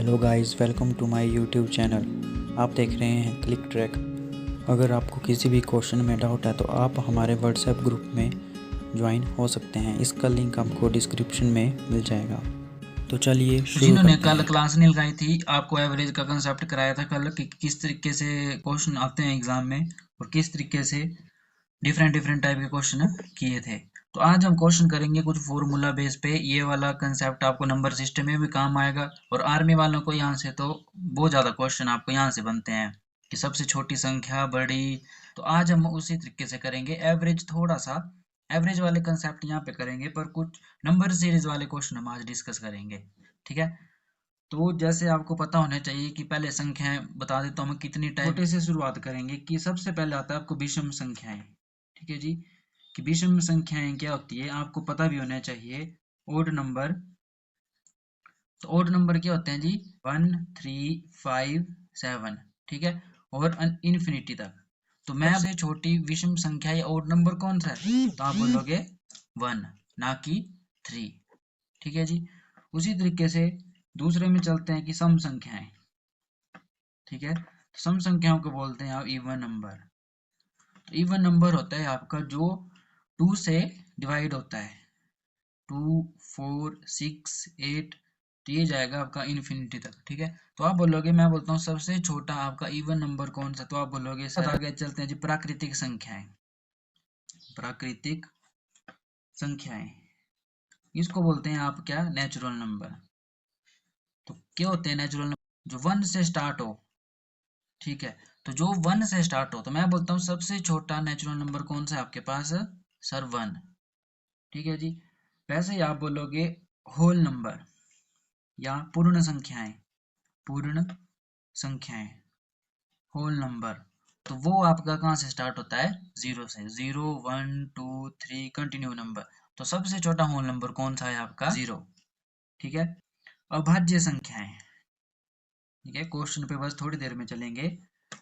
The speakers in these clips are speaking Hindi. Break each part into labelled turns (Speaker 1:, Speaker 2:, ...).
Speaker 1: Hello guys, welcome to my YouTube channel. आप देख रहे हैं क्लिक ट्रैक। अगर आपको किसी भी क्वेश्चन में डाउट है तो आप हमारे व्हाट्सएप ग्रुप में ज्वाइन हो सकते हैं। इसका लिंक आपको डिस्क्रिप्शन में मिल जाएगा। तो चलिए शुरू
Speaker 2: जिन्होंने
Speaker 1: करते
Speaker 2: कल
Speaker 1: हैं।
Speaker 2: क्लास नहीं लगाई थी, आपको एवरेज का कंसेप्ट कराया था कल कि किस तरीके से क्वेश्चन आते हैं एग्जाम में और किस तरीके से डिफरेंट डिफरेंट टाइप के क्वेश्चन किए थे। तो आज हम क्वेश्चन करेंगे कुछ फॉर्मूला बेस पे। ये वाला कंसेप्ट आपको नंबर सिस्टम में भी काम आएगा और आर्मी वालों को यहाँ से तो बहुत ज़्यादा क्वेश्चन आपको यहाँ से बनते हैं कि सबसे छोटी संख्या बड़ी। तो आज हम उसी तरीके से करेंगे। एवरेज थोड़ा सा एवरेज वाले कंसेप्ट यहाँ पे करेंगे, पर कुछ नंबर सीरीज वाले क्वेश्चन हम आज डिस्कस करेंगे। ठीक है। तो जैसे आपको पता होना चाहिए कि पहले संख्याएं बता देता हूँ मैं कितनी टाइप। छोटे से शुरुआत करेंगे कि सबसे पहले आता है आपको विषम संख्याएं। ठीक है जी, कि विषम संख्याएं क्या होती है आपको पता भी होना चाहिए। ओड नंबर, तो ओड नंबर क्या होते हैं जी? 1, 3, 5, 7। ठीक है, और इन्फिनिटी तक। तो मैं सबसे छोटी विषम संख्या या ओड नंबर कौन सा है? तो आप बोलोगे 1, ना कि 3। ठीक है जी। उसी तरीके से दूसरे में चलते हैं कि सम संख्याएं। ठीक है, तो सम संख्याओं को बोलते हैं आप इवन नंबर। तो इवन नंबर होता है आपका जो 2 से डिवाइड होता है। 2, 4, 6, 8, तो ये जाएगा आपका इन्फिनिटी तक। ठीक है, तो आप बोलोगे, मैं बोलता हूँ सबसे छोटा आपका इवन नंबर कौन सा? तो आप बोलोगे सर। आगे चलते हैं जी, प्राकृतिक संख्याएं। प्राकृतिक संख्याएं, इसको बोलते हैं आप क्या? Natural number. तो क्या होते हैं नेचुरल नंबर? जो 1 से स्टार्ट हो। ठीक है, तो जो 1 से स्टार्ट हो, तो मैं बोलता हूँ सबसे छोटा नेचुरल नंबर कौन सा है आपके पास? सर 1। ठीक है जी। वैसे ही आप बोलोगे होल नंबर या पूर्ण संख्याएं। पूर्ण संख्याएं, होल नंबर, तो वो आपका कहाँ से स्टार्ट होता है? 0 से। 0, 1, 2, 3 कंटिन्यू नंबर। तो सबसे छोटा होल नंबर कौन सा है आपका? 0। ठीक है। अभाज्य संख्याएं। ठीक है, क्वेश्चन पे बस थोड़ी देर में चलेंगे।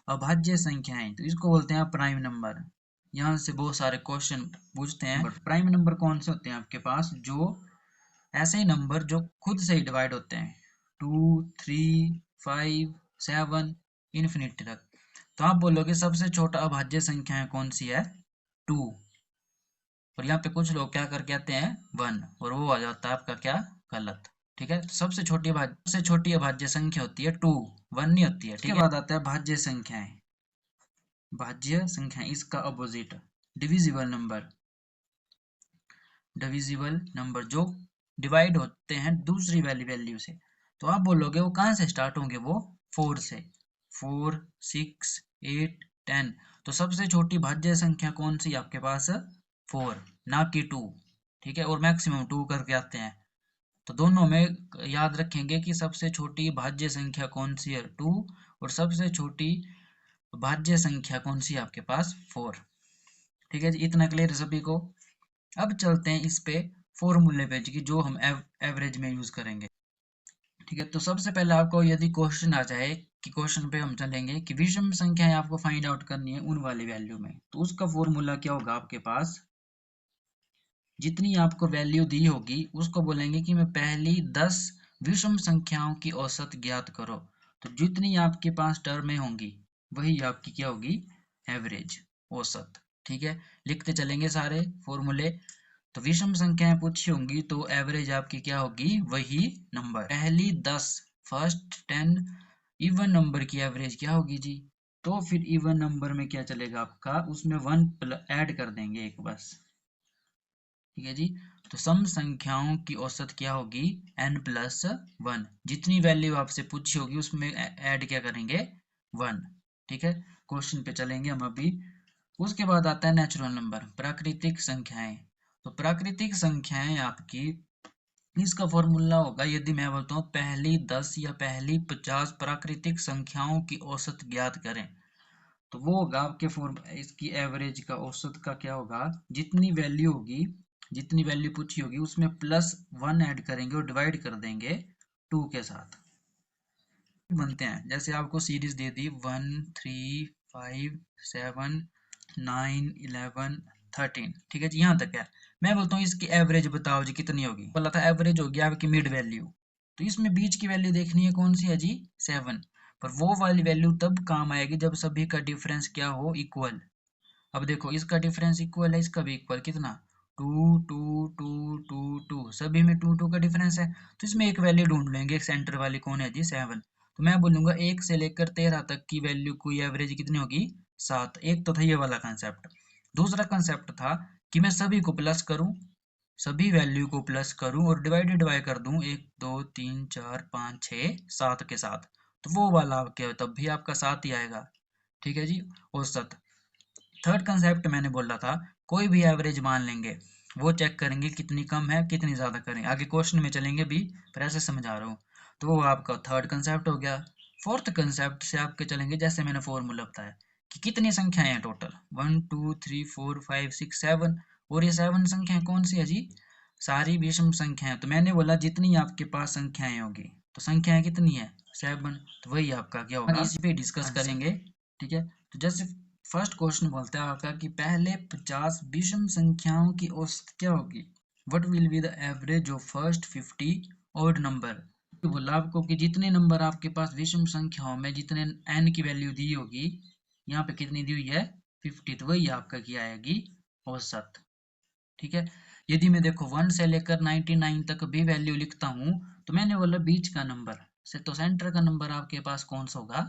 Speaker 2: अभाज्य संख्याएं, तो इसको बोलते हैं आप प्राइम नंबर। यहाँ से बहुत सारे क्वेश्चन पूछते हैं, बट प्राइम नंबर कौन से होते हैं आपके पास? जो ऐसे ही नंबर जो खुद से ही डिवाइड होते हैं। 2, 3, 5, 7 इन्फिनिटी तक। तो आप बोलोगे सबसे छोटा अभाज्य संख्या कौन सी है? 2। और यहाँ पे कुछ लोग क्या करके आते हैं? 1, और वो आ जाता है आपका क्या? गलत। ठीक है, तो सबसे छोटी अभाज्य संख्या होती है 2, 1 नहीं होती है। ठीक है, बाद आता है भाज्य संख्याएं। भाज्य संख्या, इसका opposite divisible number. Divisible number जो डिवाइड होते हैं दूसरी वैल्यू से। तो आप बोलोगे वो कहाँ से स्टार्ट होंगे? वो 4 से। 4, 6, 8, 10। तो सबसे छोटी भाज्य संख्या कौन सी आपके पास? 4, ना कि 2। ठीक है, और मैक्सिमम 2 करके आते हैं। तो दोनों में याद रखेंगे कि सबसे छोटी भाज्य संख्या कौन सी है? 2। और सबसे छोटी भाज्य संख्या कौन सी है आपके पास? 4। ठीक है जी, इतना क्लियर है सभी को? अब चलते हैं इस पे फॉर्मूले पे कि जो हम एवरेज में यूज करेंगे। ठीक है, तो सबसे पहले आपको यदि क्वेश्चन आ जाए कि क्वेश्चन पे हम चलेंगे कि विषम संख्याएं आपको फाइंड आउट करनी है उन वाली वैल्यू में, तो उसका फॉर्मूला क्या होगा आपके पास? जितनी आपको वैल्यू दी होगी उसको बोलेंगे कि मैं पहली 10 विषम संख्याओं की औसत ज्ञात करो। तो जितनी आपके पास टर्में होंगी वही आपकी क्या होगी? एवरेज, औसत। ठीक है, लिखते चलेंगे सारे फॉर्मूले। तो विषम संख्याएं पूछी होंगी तो एवरेज आपकी क्या होगी? वही नंबर। पहली 10, फर्स्ट 10 इवन नंबर की एवरेज क्या होगी जी? तो फिर इवन नंबर में क्या चलेगा आपका? उसमें 1 ऐड कर देंगे एक बस। ठीक है जी। तो सम संख्याओं की औसत क्या होगी? n+1। जितनी वैल्यू आपसे पूछी होगी उसमें ऐड क्या करेंगे? 1। ठीक है, क्वेश्चन पे चलेंगे हम अभी। उसके बाद आता है नेचुरल नंबर, प्राकृतिक संख्याएं। तो प्राकृतिक संख्याएं आपकी, इसका फॉर्मूला होगा, यदि मैं बोलता हूँ पहली 10 या पहली 50 प्राकृतिक संख्याओं की औसत ज्ञात करें, तो वो होगा आपके फॉर्म इसकी एवरेज का औसत का क्या होगा? जितनी वैल्यू होगी, जितनी वैल्यू पूछी होगी उसमें +1 ऐड करेंगे और डिवाइड कर देंगे 2 के साथ। बनते हैं जैसे आपको सीरीज दे दी 1, 3, 5, 7, 9, 11, 13। ठीक है जी, यहाँ तक है। मैं बोलता हूँ इसकी एवरेज बताओ जी कितनी होगी? बोला था एवरेज होगी आपकी मिड वैल्यू। तो इसमें बीच की वैल्यू देखनी है कौन सी है जी 7, पर वो वाली वैल्यू तब काम आएगी जब सभी का डिफरेंस क्या हो इक्वल। अब देखो इसका डिफरेंस इक्वल है, इसका भी इक्वल, कितना 2 2 2 2 2, सभी में 2 2 का डिफरेंस है। तो इसमें एक वैल्यू ढूंढ लेंगे, एक सेंटर वाली कौन है जी 7। तो मैं बोलूंगा 1 से लेकर 13 तक की वैल्यू कोई एवरेज कितनी होगी 7। एक तो था ये वाला कंसेप्ट। दूसरा कंसेप्ट था कि मैं सभी को प्लस करूं, सभी वैल्यू को प्लस करूं और डिवाइडेड बाय कर दूं 1 2 3 4 5 6 7 के साथ। तो वो वाला आपके तब भी आपका 7 ही आएगा। ठीक है जी, औसत। थर्ड कंसेप्ट मैंने बोला था कोई भी एवरेज मान लेंगे, वो चेक करेंगे कितनी कम है कितनी ज्यादा करें, आगे क्वेश्चन में चलेंगे भी, पर ऐसे समझा रहा हूँ। तो वो आपका थर्ड कंसेप्ट हो गया। फोर्थ कंसेप्ट से आपके चलेंगे, जैसे मैंने फॉर्मूला बताया कि कितनी संख्याएं हैं टोटल 1 2 3 4 5 6 7, और ये 7 संख्याएं कौन सी है जी सारी विषम संख्याएं। तो मैंने बोला जितनी आपके पास संख्याएं होगी, तो संख्याएं कितनी है 7, तो वही आपका क्या होगा, इसी पे डिस्कस करेंगे। ठीक है, तो जैसे फर्स्ट क्वेश्चन बोलता है आपका कि पहले 50 विषम संख्याओं की औसत क्या होगी, what will be the average of first 50 odd number. तो बोला आपको कि जितने नंबर आपके पास विषम संख्याओं में जितने n की वैल्यू दी होगी, यहाँ पे कितनी दी हुई है 50, तो वही आपका क्या आएगी औसत। ठीक है, यदि मैं देखो 1 से लेकर 99 तक भी वैल्यू लिखता हूँ, तो मैंने बोला बीच का नंबर से, तो सेंटर का नंबर आपके पास कौन सा होगा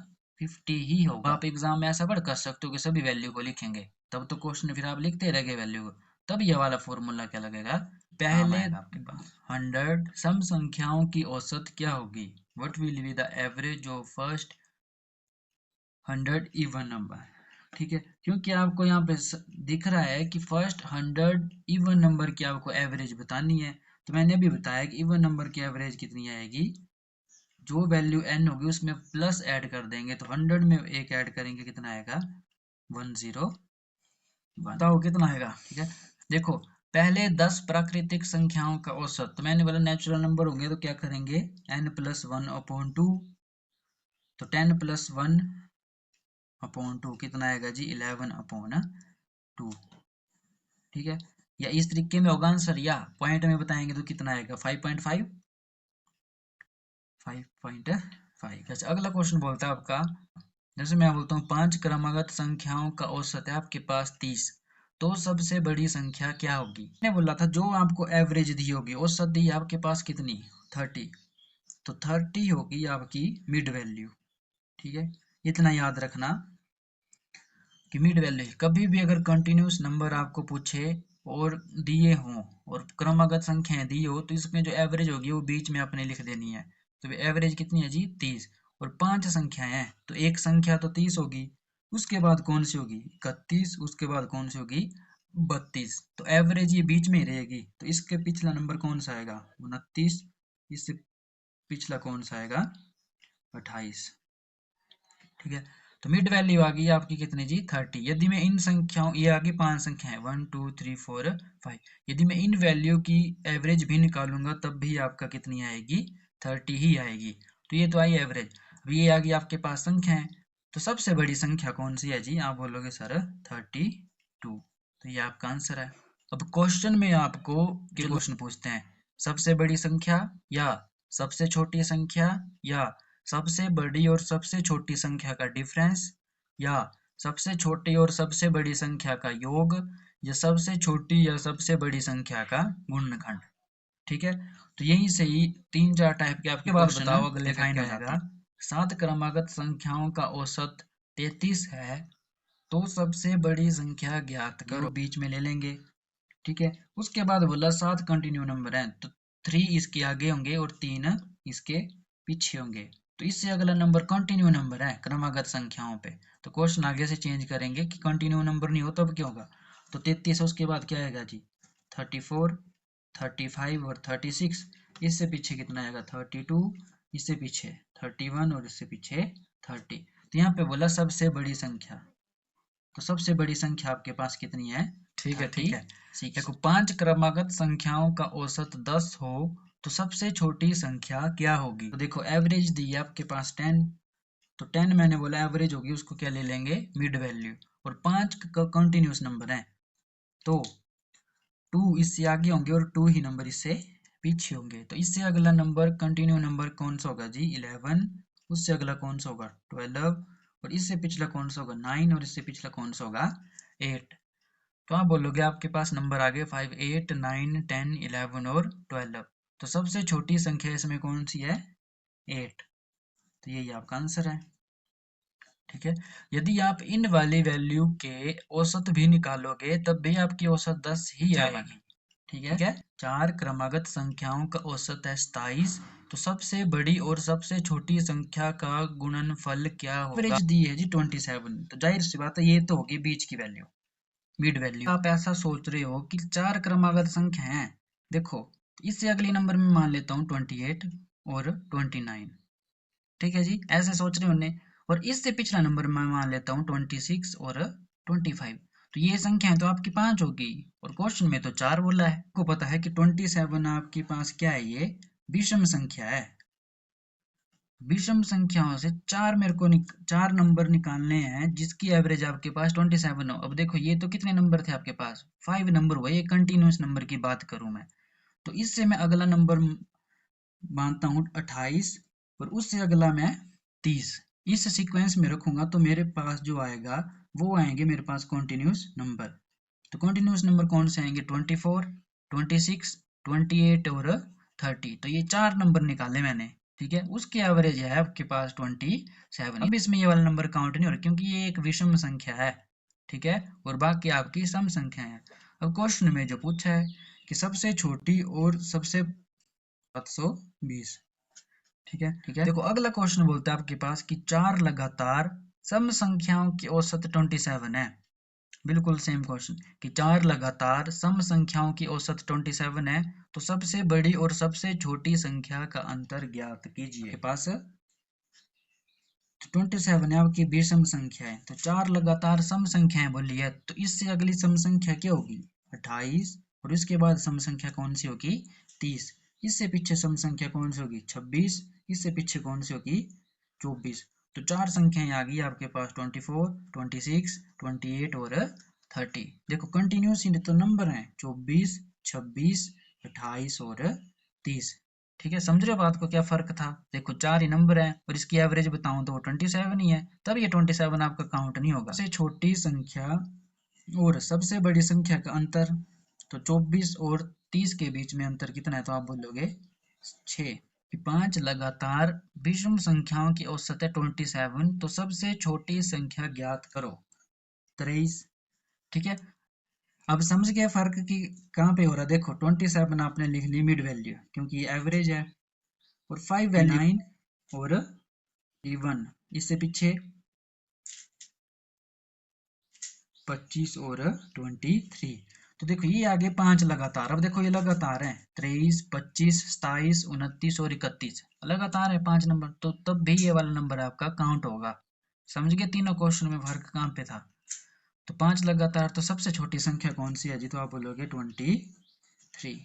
Speaker 2: 50 ही होगा। आप एग्जाम में ऐसा पढ़ कर सकते हो कि सभी वैल्यू को लिखेंगे, तब तो क्वेश्चन फिर आप लिखते रह गए वैल्यू को, तब ये वाला फॉर्मूला क्या लगेगा, पहले 100 सम संख्याओं की औसत क्या होगी, what will be the average of first 100 even number. ठीक है, क्योंकि आपको यहाँ पे दिख रहा है कि फर्स्ट 100 इवन नंबर की आपको एवरेज बतानी है, तो मैंने अभी बताया कि इवन नंबर की एवरेज कितनी आएगी, जो वैल्यू n होगी उसमें प्लस ऐड कर देंगे, तो 100 में एक ऐड करेंगे कितना आएगा 101, बताओ कितना आएगा। ठीक है, देखो पहले 10 प्राकृतिक संख्याओं का औसत, तो मैंने बोला नेचुरल नंबर होंगे तो क्या करेंगे n+1/2, तो 10+1 अपॉन 2 कितना आएगा जी 11/2। ठीक है, या इस तरीके में होगा आंसर, या पॉइंट में बताएंगे तो कितना आएगा 5.5। अच्छा, अगला क्वेश्चन बोलता है आपका, जैसे मैं बोलता हूँ 5 क्रमागत संख्याओं का औसत है आपके पास 30, तो सबसे बड़ी संख्या क्या होगी। मैंने बोला था जो आपको एवरेज दी होगी, औसत दी आपके पास कितनी 30, तो 30 होगी आपकी मिड वैल्यू। ठीक है, इतना याद रखना कि मिड वैल्यू, कभी भी अगर कंटिन्यूस नंबर आपको पूछे और दिए हों और क्रमागत संख्याएं दी हो, तो इसमें जो एवरेज होगी वो बीच में आपने लिख देनी है। तो एवरेज कितनी है जी 30, और 5 संख्याएं हैं तो एक संख्या तो 30 होगी, उसके बाद कौन सी होगी 31, उसके बाद कौन सी होगी 32, तो एवरेज ये बीच में ही रहेगी। तो इसके पिछला नंबर कौन सा आएगा 29, इससे पिछला कौन सा आएगा 28। ठीक है, तो मिड वैल्यू आ गई आपकी कितनी जी 30। यदि मैं इन संख्याओं, ये आगे 5 संख्याएं 1 2 3 4 5, यदि मैं इन वैल्यू की एवरेज भी निकालूंगा तब भी आपका कितनी आएगी 30 ही आएगी। तो ये तो आई एवरेज। अब ये आ गई आपके पास संख्याएं, तो सबसे बड़ी संख्या कौन सी है जी, आप बोलोगे सर 32, तो ये आपका आंसर है। अब क्वेश्चन में आपको क्वेश्चन पूछते हैं सबसे बड़ी संख्या या सबसे छोटी संख्या, या सबसे बड़ी और सबसे छोटी संख्या का डिफरेंस, या सबसे छोटी और सबसे बड़ी संख्या का योग, या सबसे छोटी या सबसे बड़ी संख्या का गुणनखंड। ठीक है, तो यहीं से ही 3-4 टाइप के आपके बात बताओ अगले फाइन हो जाएगा। 7 क्रमागत संख्याओं का औसत 33 है, तो सबसे बड़ी संख्या ज्ञात करो, बीच में ले लेंगे। ठीक है, उसके बाद बोला 7 कंटिन्यू नंबर है, तो 3 इसके आगे होंगे और 3 इसके पीछे होंगे, तो इससे अगला नंबर कंटिन्यू नंबर है क्रमागत संख्याओं पे। तो क्वेश्चन आगे से चेंज करेंगे कि कंटिन्यू नंबर नहीं हो तब क्या होगा, तो 33 उसके बाद क्या आएगा जी 34 35 और 36, इससे पीछे कितना आएगा 32, इससे पीछे 31 और इससे पीछे 30। तो यहाँ पे बोला सबसे बड़ी संख्या, तो सबसे बड़ी संख्या आपके पास कितनी है, ठीक है ठीक है। देखो 5 क्रमागत संख्याओं का औसत 10 हो तो सबसे छोटी संख्या क्या होगी। तो देखो एवरेज दी है आपके पास 10, तो 10 मैंने बोला एवरेज होगी, उसको क्या ले लेंगे मिड वैल्यू, और 5 कंटिन्यूस नंबर है तो 2 इससे आगे होंगे और 2 ही नंबर इससे पीछे होंगे। तो इससे अगला नंबर कंटिन्यू नंबर कौन सा होगा जी? 11। उससे अगला कौन सा होगा? 12। और इससे पिछला कौन सा होगा? 9। और इससे पिछला कौन सा होगा? 8। तो आप बोलोगे आपके पास नंबर आ गए 5, 8, 9, 10, 11 और 12। तो सबसे छोटी संख्या इसमें कौन सी है? 8। तो यही आपका आंसर है। ठीक है। यदि आप इन वाली वैल्यू के औसत भी निकालोगे तब भी आपकी औसत 10 ही आएगी। ठीक है। 4 क्रमागत संख्याओं का औसत है 27। तो सबसे बड़ी और सबसे छोटी संख्या का गुणनफल क्या होगा? एवरेज दी है जी 27। तो जाहिर सी बात है ये तो होगी बीच की वैल्यू, मिड वैल्यू। आप ऐसा सोच रहे हो कि 4 क्रमागत संख्या हैं। देखो इससे अगली नंबर में मान लेता हूँ 28 और 29। ठीक है जी, ऐसे सोच रहे होने। और इससे पिछला नंबर मैं मान लेता हूँ 26 और 25। तो ये संख्याएं तो आपकी 5 होगी और क्वेश्चन में तो 4 बोला है। आपको पता है कि 27 आपके पास क्या है? ये विषम संख्या है। विषम संख्याओं से चार नंबर निकालने हैं जिसकी एवरेज आपके पास 27 हो। अब देखो ये तो कितने नंबर थे आपके पास? 5 नंबर हुआ। ये कंटिन्यूस नंबर की बात करूं मैं, तो इससे मैं अगला नंबर मानता हूँ 28 और उससे अगला मैं 30। इस सीक्वेंस में रखूंगा तो मेरे पास जो आएगा वो आएंगे मेरे पास कॉन्टिन्यूस नंबर। तो कॉन्टिन्यूस नंबर कौन से आएंगे? 24, 26, 28 और 30। तो ये 4 नंबर निकाले मैंने। ठीक है, उसकी एवरेज है आपके पास 27। अब इसमें ये वाला नंबर काउंट नहीं हो रहा क्योंकि ये एक विषम संख्या है। ठीक है, और बाकी आपकी सम संख्या है। अब क्वेश्चन में जो पूछा है कि सबसे छोटी और सबसे 720। ठीक है। देखो अगला क्वेश्चन बोलता है आपके पास कि 4 लगातार सम संख्याओं की औसत 27 है। बिल्कुल सेम क्वेश्चन कि 4 लगातार सम संख्याओं की औसत 27 है। तो सबसे बड़ी और सबसे छोटी संख्या का अंतर ज्ञात कीजिए। आपके पास 27 है आपकी विषम संख्या है। तो 4 लगातार सम संख्याएं बोली है, तो इससे अगली सम संख्या क्या होगी? 28। और इसके बाद सम संख्या कौन सी होगी? 30। इससे पीछे सम संख्या कौन सी होगी? 26। इससे पीछे कौन सी होगी? 24। तो 4 संख्याएं आ गई आपके पास 24, 26, 28 और 30। देखो कंटिन्यूस तो नंबर हैं 24, 26, 28 और 30। ठीक है, समझ रहे हो बात को? क्या फर्क था? देखो 4 ही नंबर है और इसकी एवरेज बताऊं तो वो 27 ही है, तब ये 27 आपका काउंट नहीं होगा। सबसे छोटी संख्या और सबसे बड़ी संख्या का अंतर, तो 24 और 30 के बीच में अंतर कितना है? तो आप बोलोगे 6। 5 लगातार विषम संख्याओं की औसत है 27। तो सबसे छोटी संख्या ज्ञात करो। 23। ठीक है, अब समझ गए फर्क कि कहाँ पे हो रहा है? देखो 27 आपने लिख ली मिड वैल्यू क्योंकि ये एवरेज है, और 5 वैल्यू 9 और 1 इससे पीछे 25 और 23। तो देखो ये आगे 5 लगातार। अब देखो ये लगातार है 23, 25, 27, 29 और 31 लगातार है 5 नंबर। तो तब भी ये वाला नंबर आपका काउंट होगा। समझ गए तीनों क्वेश्चन में फर्क कहाँ पे था? तो 5 लगातार तो सबसे छोटी संख्या कौन सी है जी? तो आप बोलोगे 23।